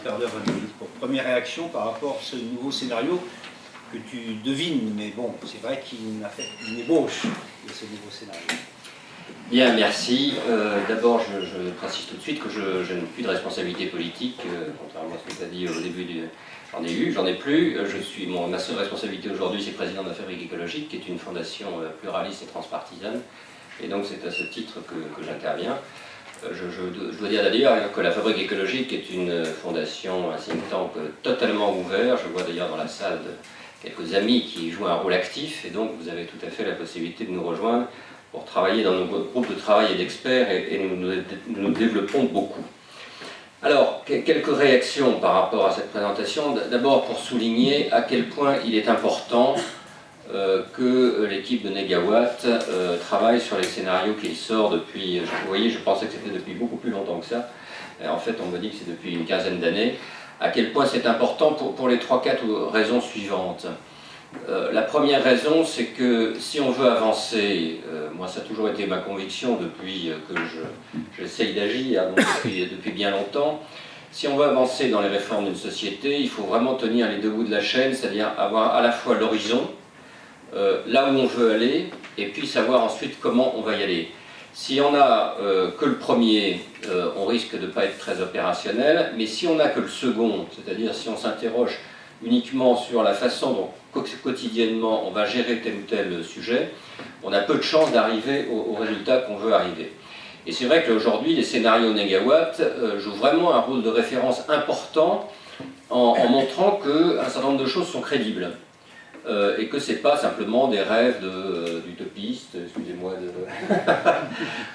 quart d'heure, 20 minutes. Pour première réaction par rapport à ce nouveau scénario que tu devines, mais bon, c'est vrai qu'il a fait une ébauche de ce nouveau scénario. Bien, merci. D'abord, je précise tout de suite que je n'ai plus de responsabilité politique, contrairement à ce que tu as dit au début j'en ai plus. Ma seule responsabilité aujourd'hui, c'est président de la Fabrique écologique, qui est une fondation pluraliste et transpartisane. Et donc, c'est à ce titre que j'interviens. Je dois dire d'ailleurs que la Fabrique écologique est une fondation, un think tank totalement ouvert. Je vois d'ailleurs dans la salle quelques amis qui jouent un rôle actif, et donc vous avez tout à fait la possibilité de nous rejoindre pour travailler dans nos groupes de travail et d'experts, et nous développons beaucoup. Alors, quelques réactions par rapport à cette présentation. D'abord pour souligner à quel point il est important que l'équipe de Negawatt travaille sur les scénarios qu'il sort depuis, vous voyez, je pensais que c'était depuis beaucoup plus longtemps que ça. En fait, on me dit que c'est depuis une quinzaine d'années. À quel point c'est important pour les 3-4 raisons suivantes. La première raison, c'est que si on veut avancer, moi ça a toujours été ma conviction depuis que j'essaye d'agir, depuis bien longtemps, si on veut avancer dans les réformes d'une société, il faut vraiment tenir les deux bouts de la chaîne, c'est-à-dire avoir à la fois l'horizon, là où on veut aller, et puis savoir ensuite comment on va y aller. Si on n'a que le premier, on risque de ne pas être très opérationnel, mais si on n'a que le second, c'est-à-dire si on s'interroge uniquement sur la façon dont quotidiennement on va gérer tel ou tel sujet, on a peu de chances d'arriver au résultat qu'on veut arriver. Et c'est vrai qu'aujourd'hui, les scénarios Negawatt jouent vraiment un rôle de référence important en montrant qu'un certain nombre de choses sont crédibles. Et que ce n'est pas simplement des rêves d'utopistes, excusez-moi,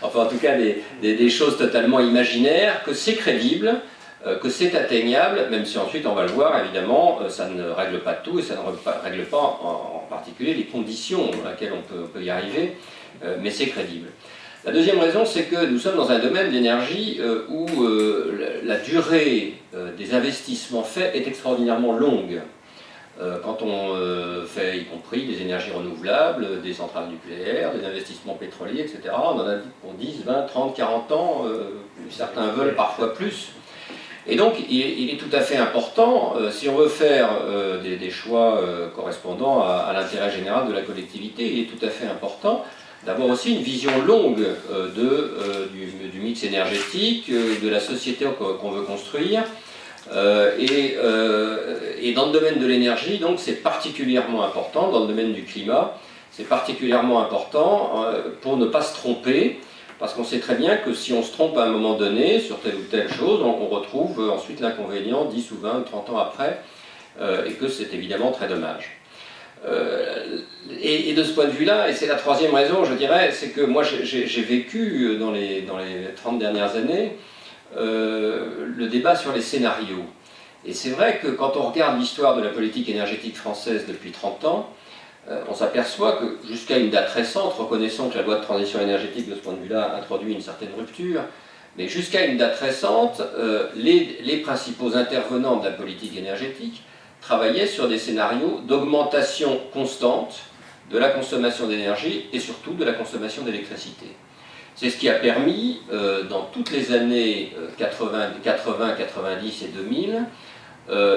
enfin en tout cas des choses totalement imaginaires, que c'est crédible, que c'est atteignable, même si ensuite on va le voir, évidemment, ça ne règle pas tout, et ça ne règle pas en particulier les conditions dans lesquelles on peut y arriver, mais c'est crédible. La deuxième raison, c'est que nous sommes dans un domaine d'énergie où la durée des investissements faits est extraordinairement longue. Quand on fait, y compris des énergies renouvelables, des centrales nucléaires, des investissements pétroliers, etc., on en a pour 10, 20, 30, 40 ans, certains veulent parfois plus. Et donc, il est tout à fait important, si on veut faire des choix correspondant à l'intérêt général de la collectivité, il est tout à fait important d'avoir aussi une vision longue du mix énergétique, de la société qu'on veut construire. Et dans le domaine de l'énergie, donc, c'est particulièrement important, dans le domaine du climat, c'est particulièrement important pour ne pas se tromper, parce qu'on sait très bien que si on se trompe à un moment donné sur telle ou telle chose, on retrouve ensuite l'inconvénient 10 ou 20 ou 30 ans après, et que c'est évidemment très dommage. Et de ce point de vue-là, et c'est la troisième raison, je dirais, c'est que moi j'ai vécu dans les 30 dernières années le débat sur les scénarios. Et c'est vrai que quand on regarde l'histoire de la politique énergétique française depuis 30 ans, on s'aperçoit que jusqu'à une date récente, reconnaissons que la loi de transition énergétique de ce point de vue-là introduit une certaine rupture, mais jusqu'à une date récente, les principaux intervenants de la politique énergétique travaillaient sur des scénarios d'augmentation constante de la consommation d'énergie et surtout de la consommation d'électricité. C'est ce qui a permis, dans toutes les années 80, 90 et 2000,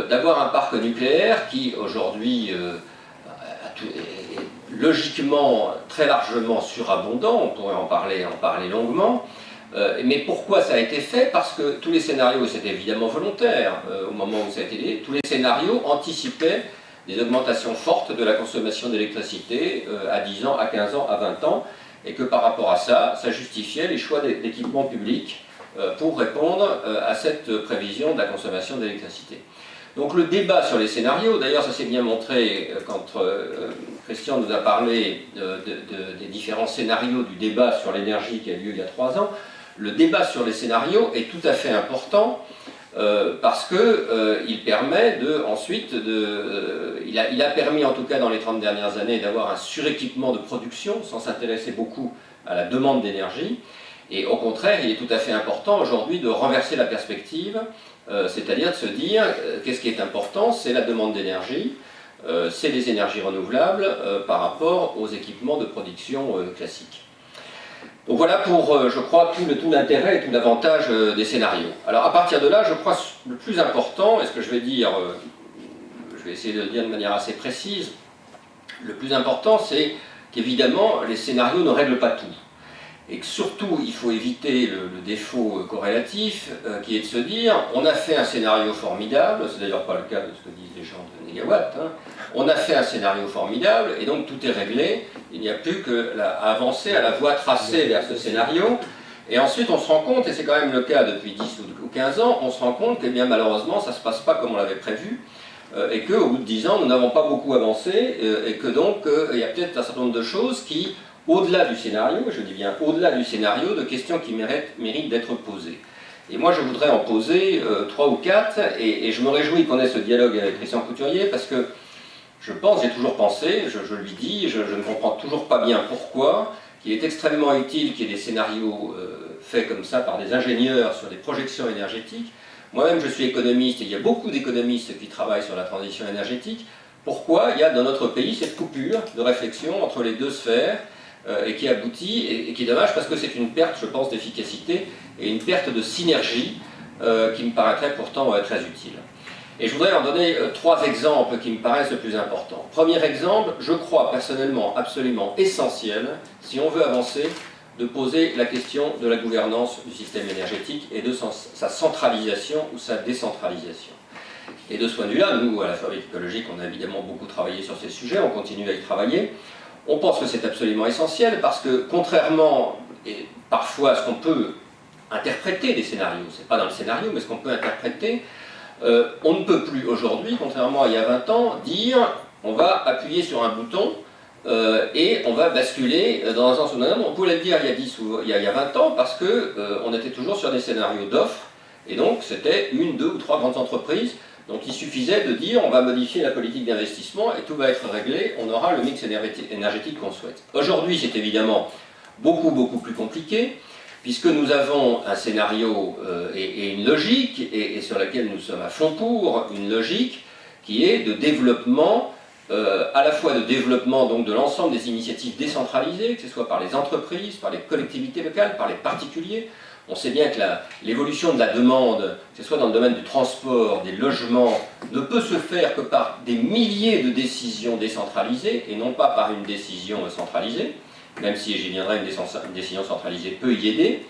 d'avoir un parc nucléaire qui, aujourd'hui, est logiquement très largement surabondant, on pourrait en parler longuement. Mais pourquoi ça a été fait? Parce que tous les scénarios, c'était évidemment volontaire au moment où ça a été dit, tous les scénarios anticipaient des augmentations fortes de la consommation d'électricité à 10 ans, à 15 ans, à 20 ans, et que par rapport à ça, ça justifiait les choix d'équipements publics pour répondre à cette prévision de la consommation d'électricité. Donc le débat sur les scénarios, d'ailleurs ça s'est bien montré quand Christian nous a parlé des différents scénarios du débat sur l'énergie qui a lieu il y a 3 ans, le débat sur les scénarios est tout à fait important parce qu'il permet il a permis en tout cas dans les 30 dernières années d'avoir un suréquipement de production sans s'intéresser beaucoup à la demande d'énergie. Et au contraire, il est tout à fait important aujourd'hui de renverser la perspective, c'est-à-dire de se dire qu'est-ce qui est important, c'est la demande d'énergie, c'est les énergies renouvelables par rapport aux équipements de production classiques. Donc voilà pour, je crois, tout l'intérêt et tout l'avantage des scénarios. Alors à partir de là, je crois le plus important, et ce que je vais dire, je vais essayer de le dire de manière assez précise, le plus important c'est qu'évidemment les scénarios ne règlent pas tout. Et que surtout il faut éviter le défaut corrélatif qui est de se dire on a fait un scénario formidable, c'est d'ailleurs pas le cas de ce que disent les gens de Négawatt, hein. On a fait un scénario formidable et donc tout est réglé, il n'y a plus qu'à avancer à la voie tracée vers ce scénario. Et ensuite on se rend compte, et c'est quand même le cas depuis 10 ou 15 ans, on se rend compte que bien malheureusement ça ne se passe pas comme on l'avait prévu, et qu'au bout de 10 ans nous n'avons pas beaucoup avancé, et que donc il y a peut-être un certain nombre de choses qui, au-delà du scénario, je dis bien au-delà du scénario, de questions qui méritent d'être posées. Et moi je voudrais en poser 3 ou 4, et je me réjouis qu'on ait ce dialogue avec Christian Couturier, parce que je pense, j'ai toujours pensé, je lui dis, je ne comprends toujours pas bien pourquoi, qu'il est extrêmement utile qu'il y ait des scénarios faits comme ça par des ingénieurs sur des projections énergétiques. Moi-même je suis économiste, et il y a beaucoup d'économistes qui travaillent sur la transition énergétique. Pourquoi il y a dans notre pays cette coupure de réflexion entre les deux sphères, et qui aboutit, et qui est dommage parce que c'est une perte, je pense, d'efficacité et une perte de synergie qui me paraîtrait pourtant très utile. Et je voudrais en donner 3 exemples qui me paraissent le plus importants. Premier exemple, je crois personnellement absolument essentiel, si on veut avancer, de poser la question de la gouvernance du système énergétique et de sa centralisation ou sa décentralisation. Et de ce point de vue-là, nous, à la Fabrique écologique, on a évidemment beaucoup travaillé sur ces sujets, on continue à y travailler. On pense que c'est absolument essentiel parce que, contrairement et parfois à ce qu'on peut interpréter des scénarios, c'est pas dans le scénario, mais ce qu'on peut interpréter, on ne peut plus aujourd'hui, contrairement à il y a 20 ans, dire on va appuyer sur un bouton et on va basculer dans un sens ou dans un autre. On pouvait le dire il y a 10 ou il y a 20 ans parce qu'on était toujours sur des scénarios d'offres et donc c'était 1, 2 ou 3 grandes entreprises. Donc il suffisait de dire on va modifier la politique d'investissement et tout va être réglé, on aura le mix énergétique qu'on souhaite. Aujourd'hui c'est évidemment beaucoup plus compliqué puisque nous avons un scénario et une logique et sur laquelle nous sommes à fond pour, une logique qui est de développement, à la fois de développement donc, de l'ensemble des initiatives décentralisées, que ce soit par les entreprises, par les collectivités locales, par les particuliers. On sait bien que l'évolution de la demande, que ce soit dans le domaine du transport, des logements, ne peut se faire que par des milliers de décisions décentralisées et non pas par une décision centralisée, même si j'y viendrai, une décision centralisée peut y aider.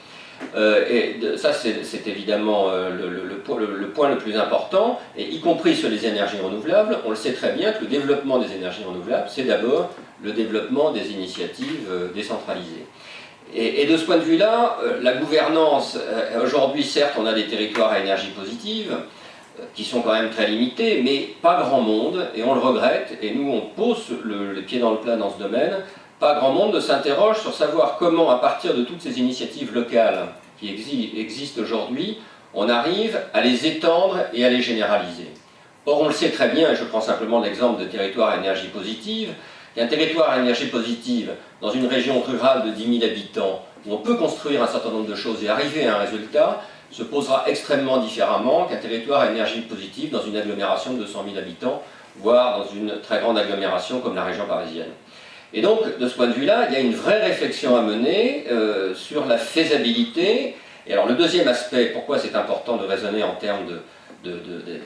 Et ça, c'est évidemment le point le plus important, et y compris sur les énergies renouvelables, on le sait très bien que le développement des énergies renouvelables, c'est d'abord le développement des initiatives décentralisées. Et de ce point de vue-là, la gouvernance, aujourd'hui certes on a des territoires à énergie positive, qui sont quand même très limités, mais pas grand monde, et on le regrette, et nous on pose le pied dans le plat dans ce domaine, pas grand monde ne s'interroge sur savoir comment, à partir de toutes ces initiatives locales qui existent aujourd'hui, on arrive à les étendre et à les généraliser. Or on le sait très bien, et je prends simplement l'exemple de territoire à énergie positive, qu'un territoire à énergie positive dans une région rurale de 10 000 habitants, où on peut construire un certain nombre de choses et arriver à un résultat, se posera extrêmement différemment qu'un territoire à énergie positive dans une agglomération de 200 000 habitants, voire dans une très grande agglomération comme la région parisienne. Et donc, de ce point de vue-là, il y a une vraie réflexion à mener sur la faisabilité. Et alors, le deuxième aspect, pourquoi c'est important de raisonner en termes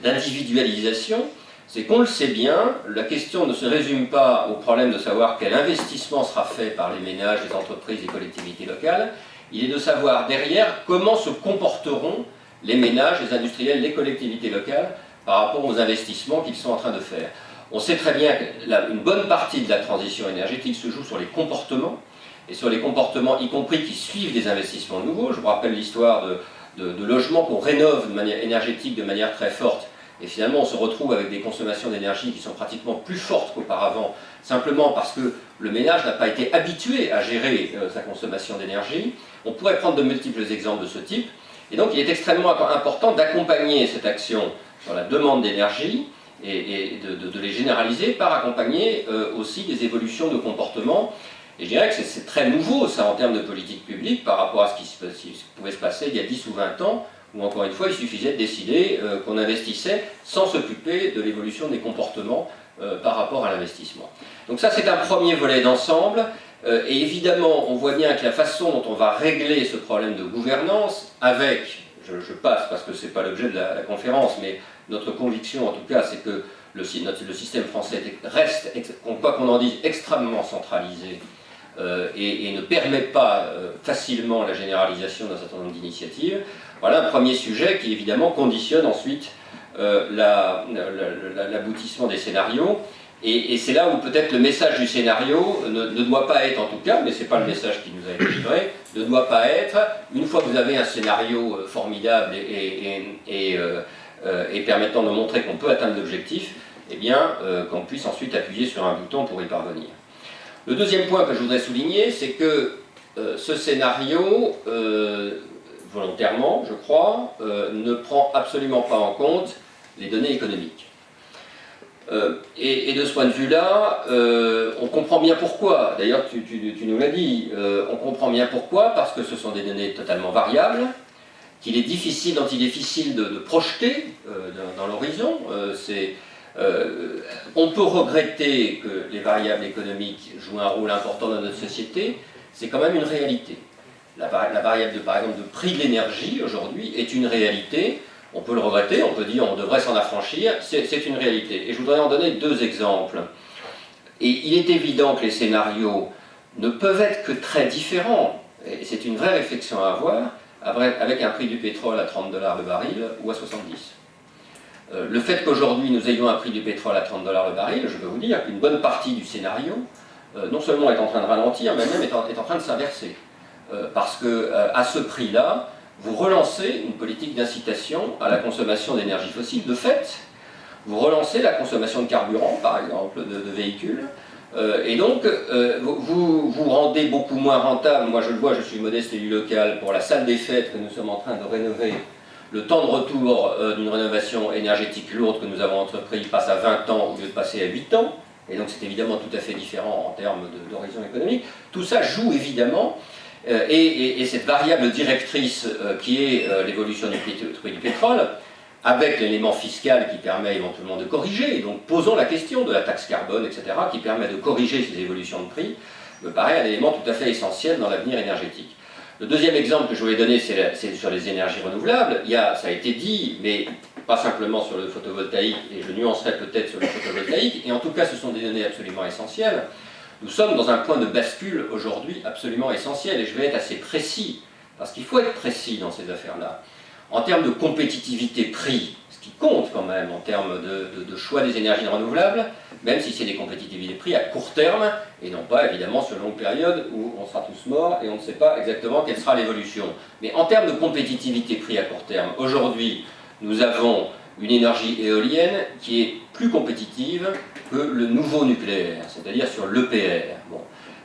d'individualisation, c'est qu'on le sait bien, la question ne se résume pas au problème de savoir quel investissement sera fait par les ménages, les entreprises, les collectivités locales, il est de savoir derrière comment se comporteront les ménages, les industriels, les collectivités locales par rapport aux investissements qu'ils sont en train de faire. On sait très bien qu'une bonne partie de la transition énergétique se joue sur les comportements, et sur les comportements y compris qui suivent des investissements nouveaux. Je vous rappelle l'histoire de logements qu'on rénove de manière énergétique de manière très forte, et finalement on se retrouve avec des consommations d'énergie qui sont pratiquement plus fortes qu'auparavant, simplement parce que le ménage n'a pas été habitué à gérer sa consommation d'énergie. On pourrait prendre de multiples exemples de ce type, et donc il est extrêmement important d'accompagner cette action sur la demande d'énergie, et de les généraliser par accompagner aussi des évolutions de comportement. Et je dirais que c'est très nouveau ça en termes de politique publique par rapport à ce qui pouvait se passer il y a 10 ou 20 ans, où encore une fois il suffisait de décider qu'on investissait sans s'occuper de l'évolution des comportements par rapport à l'investissement. Donc ça c'est un premier volet d'ensemble, Et évidemment, on voit bien que la façon dont on va régler ce problème de gouvernance, avec, je passe parce que ce n'est pas l'objet de la conférence, mais notre conviction en tout cas, c'est que le système français reste, quoi qu'on en dise, extrêmement centralisé et ne permet pas facilement la généralisation d'un certain nombre d'initiatives. Voilà un premier sujet qui évidemment conditionne ensuite l'aboutissement des scénarios. Et c'est là où peut-être le message du scénario ne doit pas être, en tout cas, mais ce n'est pas le message qui nous a été livré, ne doit pas être, une fois que vous avez un scénario formidable et permettant de montrer qu'on peut atteindre l'objectif, eh bien, qu'on puisse ensuite appuyer sur un bouton pour y parvenir. Le deuxième point que je voudrais souligner, c'est que ce scénario, volontairement, je crois, ne prend absolument pas en compte les données économiques. Et de ce point de vue-là, on comprend bien pourquoi. D'ailleurs, tu nous l'as dit, on comprend bien pourquoi, parce que ce sont des données totalement variables, dont il est difficile de projeter dans l'horizon. On peut regretter que les variables économiques jouent un rôle important dans notre société, c'est quand même une réalité. La variable, par exemple, de prix de l'énergie, aujourd'hui, est une réalité. On peut le regretter, on peut dire on devrait s'en affranchir, c'est une réalité. Et je voudrais en donner deux exemples. Et il est évident que les scénarios ne peuvent être que très différents, et c'est une vraie réflexion à avoir, avec un prix du pétrole à 30 $ le baril ou à 70. Le fait qu'aujourd'hui nous ayons un prix du pétrole à 30 $ le baril, je peux vous dire qu'une bonne partie du scénario, non seulement est en train de ralentir, mais même est en train de s'inverser. Parce qu'à ce prix-là, vous relancez une politique d'incitation à la consommation d'énergie fossile. De fait, vous relancez la consommation de carburant, par exemple, de véhicules, et donc vous rendez beaucoup moins rentable. Moi je le vois, je suis modeste élu local, pour la salle des fêtes que nous sommes en train de rénover. Le temps de retour d'une rénovation énergétique lourde que nous avons entrepris passe à 20 ans au lieu de passer à 8 ans, et donc c'est évidemment tout à fait différent en termes d'horizon économique. Tout ça joue évidemment. Et cette variable directrice qui est l'évolution du prix du pétrole, avec l'élément fiscal qui permet éventuellement de corriger, et donc posons la question de la taxe carbone, etc., qui permet de corriger ces évolutions de prix, me paraît un élément tout à fait essentiel dans l'avenir énergétique. Le deuxième exemple que je voulais donner, c'est sur les énergies renouvelables. Ça a été dit, mais pas simplement sur le photovoltaïque, et je nuancerai peut-être sur le photovoltaïque, et en tout cas ce sont des données absolument essentielles. Nous sommes dans un point de bascule aujourd'hui absolument essentiel, et je vais être assez précis, parce qu'il faut être précis dans ces affaires-là. En termes de compétitivité prix, ce qui compte quand même en termes de choix des énergies renouvelables, même si c'est des compétitivités prix à court terme, et non pas évidemment sur longue période où on sera tous morts et on ne sait pas exactement quelle sera l'évolution. Mais en termes de compétitivité prix à court terme, aujourd'hui, nous avons une énergie éolienne qui est plus compétitive que le nouveau nucléaire, c'est-à-dire sur l'EPR. Bon.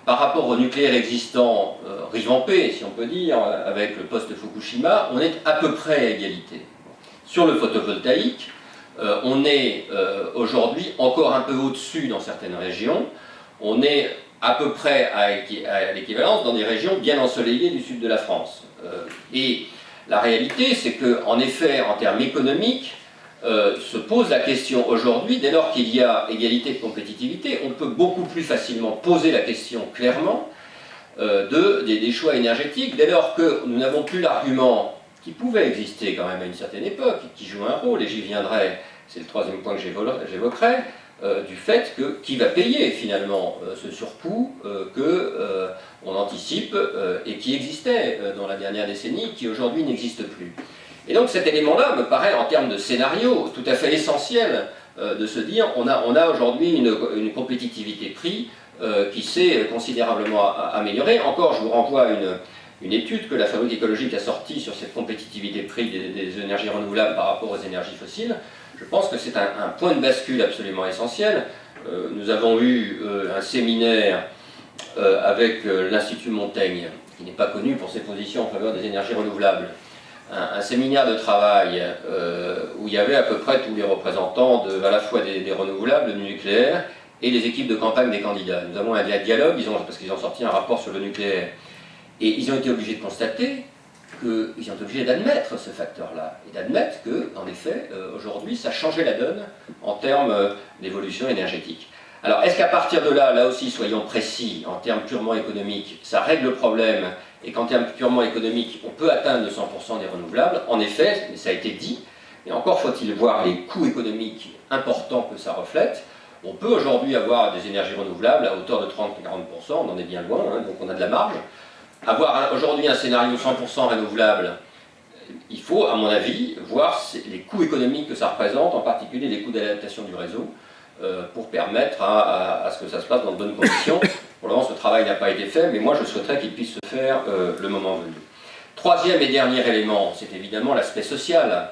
Par rapport au nucléaire existant, revampé, si on peut dire, avec le post-Fukushima, on est à peu près à égalité. Sur le photovoltaïque, on est aujourd'hui encore un peu au-dessus dans certaines régions, on est à peu près à l'équivalence dans des régions bien ensoleillées du sud de la France. Et la réalité, c'est qu'en effet, en termes économiques, se pose la question aujourd'hui, dès lors qu'il y a égalité de compétitivité, on peut beaucoup plus facilement poser la question clairement des choix énergétiques, dès lors que nous n'avons plus l'argument qui pouvait exister quand même à une certaine époque, qui joue un rôle, et j'y viendrai, c'est le troisième point que j'évoquerai, du fait que qui va payer finalement ce surcoût qu'on anticipe et qui existait dans la dernière décennie, qui aujourd'hui n'existe plus. Et donc cet élément-là me paraît, en termes de scénario, tout à fait essentiel de se dire on a aujourd'hui une compétitivité prix qui s'est considérablement améliorée. Encore, je vous renvoie à une étude que la Fabrique écologique a sortie sur cette compétitivité prix des énergies renouvelables par rapport aux énergies fossiles. Je pense que c'est un point de bascule absolument essentiel. Nous avons eu un séminaire avec l'Institut Montaigne, qui n'est pas connu pour ses positions en faveur des énergies renouvelables. Un séminaire de travail où il y avait à peu près tous les représentants à la fois des renouvelables, du nucléaire, et les équipes de campagne des candidats. Nous avons un dialogue, parce qu'ils ont sorti un rapport sur le nucléaire. Et ils ont été obligés de constater qu'ils ont été obligés d'admettre ce facteur-là, et d'admettre qu'en effet, aujourd'hui, ça changeait la donne en termes d'évolution énergétique. Alors, est-ce qu'à partir de là, là aussi, soyons précis, en termes purement économiques, ça règle le problème, et qu'en termes purement économiques, on peut atteindre le 100% des renouvelables? En effet, ça a été dit, mais encore faut-il voir les coûts économiques importants que ça reflète. On peut aujourd'hui avoir des énergies renouvelables à hauteur de 30-40%, on en est bien loin, hein, donc on a de la marge. Avoir aujourd'hui un scénario 100% renouvelable, il faut, à mon avis, voir les coûts économiques que ça représente, en particulier les coûts d'adaptation du réseau, pour permettre à ce que ça se passe dans de bonnes conditions. Pour le moment, ce travail n'a pas été fait, mais moi je souhaiterais qu'il puisse se faire le moment venu. Troisième et dernier élément, c'est évidemment l'aspect social.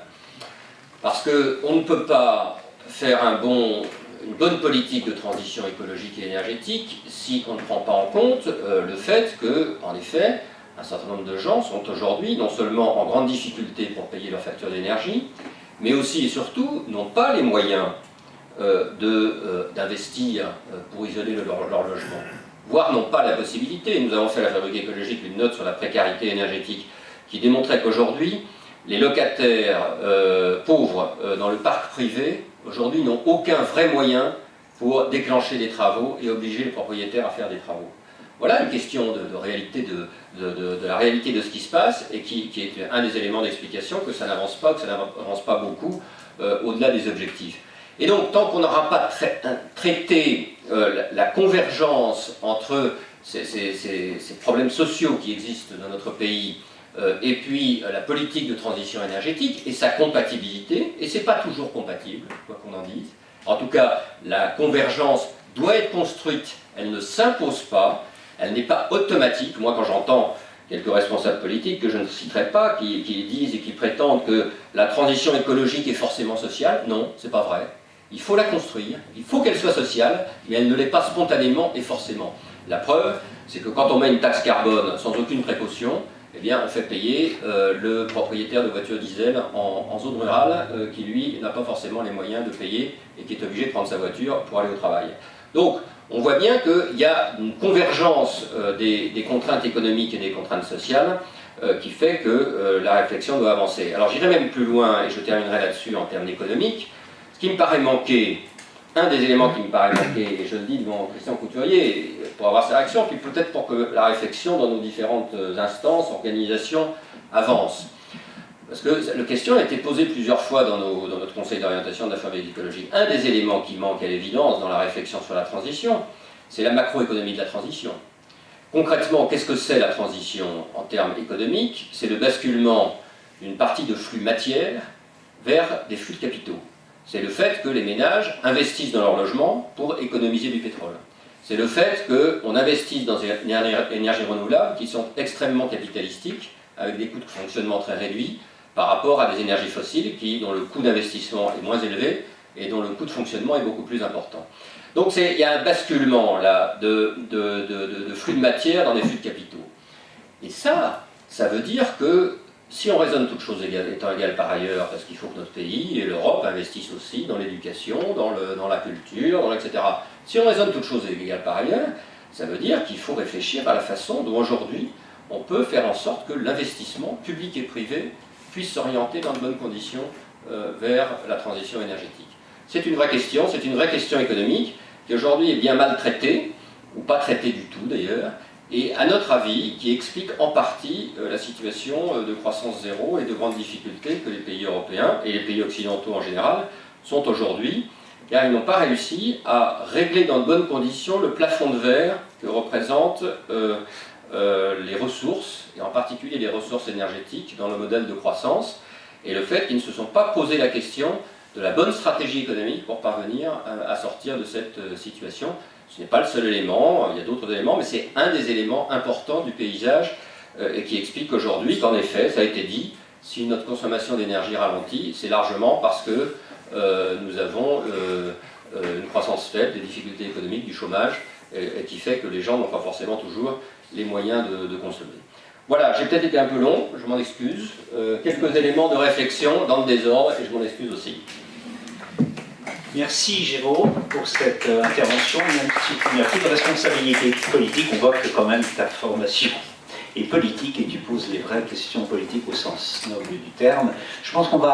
Parce qu'on ne peut pas faire une bonne politique de transition écologique et énergétique si on ne prend pas en compte le fait que, en effet, un certain nombre de gens sont aujourd'hui non seulement en grande difficulté pour payer leur facture d'énergie, mais aussi et surtout n'ont pas les moyens d'investir pour isoler leur logement, voire n'ont pas la possibilité. Nous avons fait à la Fabrique écologique une note sur la précarité énergétique qui démontrait qu'aujourd'hui, les locataires pauvres dans le parc privé, aujourd'hui, n'ont aucun vrai moyen pour déclencher des travaux et obliger les propriétaires à faire des travaux. Voilà une question de réalité de la réalité de ce qui se passe et qui est un des éléments d'explication que ça n'avance pas beaucoup au-delà des objectifs. Et donc, tant qu'on n'aura pas traité la convergence entre ces problèmes sociaux qui existent dans notre pays et puis la politique de transition énergétique et sa compatibilité, et c'est pas toujours compatible, quoi qu'on en dise. En tout cas, la convergence doit être construite, elle ne s'impose pas, elle n'est pas automatique. Moi, quand j'entends quelques responsables politiques, que je ne citerai pas, qui disent et qui prétendent que la transition écologique est forcément sociale, non, c'est pas vrai. Il faut la construire, il faut qu'elle soit sociale, mais elle ne l'est pas spontanément et forcément. La preuve, c'est que quand on met une taxe carbone sans aucune précaution, eh bien, on fait payer le propriétaire de voitures diesel en zone rurale qui, lui, n'a pas forcément les moyens de payer et qui est obligé de prendre sa voiture pour aller au travail. Donc, on voit bien qu'il y a une convergence des contraintes économiques et des contraintes sociales qui fait que la réflexion doit avancer. Alors, j'irai même plus loin et je terminerai là-dessus en termes économiques. Ce qui me paraît manquer, un des éléments qui me paraît manquer, et je le dis devant Christian Couturier, pour avoir sa réaction, puis peut-être pour que la réflexion dans nos différentes instances, organisations, avance. Parce que la question a été posée plusieurs fois dans notre conseil d'orientation de la fabrique écologique. Un des éléments qui manque à l'évidence dans la réflexion sur la transition, c'est la macroéconomie de la transition. Concrètement, qu'est-ce que c'est la transition en termes économiques? C'est le basculement d'une partie de flux matière vers des flux de capitaux. C'est le fait que les ménages investissent dans leur logement pour économiser du pétrole. C'est le fait qu'on investisse dans des énergies renouvelables qui sont extrêmement capitalistiques, avec des coûts de fonctionnement très réduits, par rapport à des énergies fossiles dont le coût d'investissement est moins élevé et dont le coût de fonctionnement est beaucoup plus important. Donc il y a un basculement là, de flux de matière dans des flux de capitaux. Et ça veut dire que si on raisonne toutes choses étant égales par ailleurs, parce qu'il faut que notre pays et l'Europe investissent aussi dans l'éducation, dans la culture, etc. Si on raisonne toutes choses égales par ailleurs, ça veut dire qu'il faut réfléchir à la façon dont aujourd'hui on peut faire en sorte que l'investissement public et privé puisse s'orienter dans de bonnes conditions vers la transition énergétique. C'est une vraie question économique qui aujourd'hui est bien mal traitée, ou pas traitée du tout d'ailleurs, et à notre avis, qui explique en partie la situation de croissance zéro et de grandes difficultés que les pays européens et les pays occidentaux en général sont aujourd'hui, car ils n'ont pas réussi à régler dans de bonnes conditions le plafond de verre que représentent les ressources, et en particulier les ressources énergétiques dans le modèle de croissance, et le fait qu'ils ne se sont pas posé la question de la bonne stratégie économique pour parvenir à sortir de cette situation. Ce n'est pas le seul élément, il y a d'autres éléments, mais c'est un des éléments importants du paysage et qui explique aujourd'hui qu'en effet, ça a été dit, si notre consommation d'énergie ralentit, c'est largement parce que nous avons une croissance faible, des difficultés économiques, du chômage, et qui fait que les gens n'ont pas forcément toujours les moyens de consommer. Voilà, j'ai peut-être été un peu long, je m'en excuse. Quelques éléments de réflexion dans le désordre, et je m'en excuse aussi. Merci Jérôme pour cette intervention. Même si tu n'as plus de responsabilité politique, on voit que quand même ta formation est politique et tu poses les vraies questions politiques au sens noble du terme. Je pense qu'on va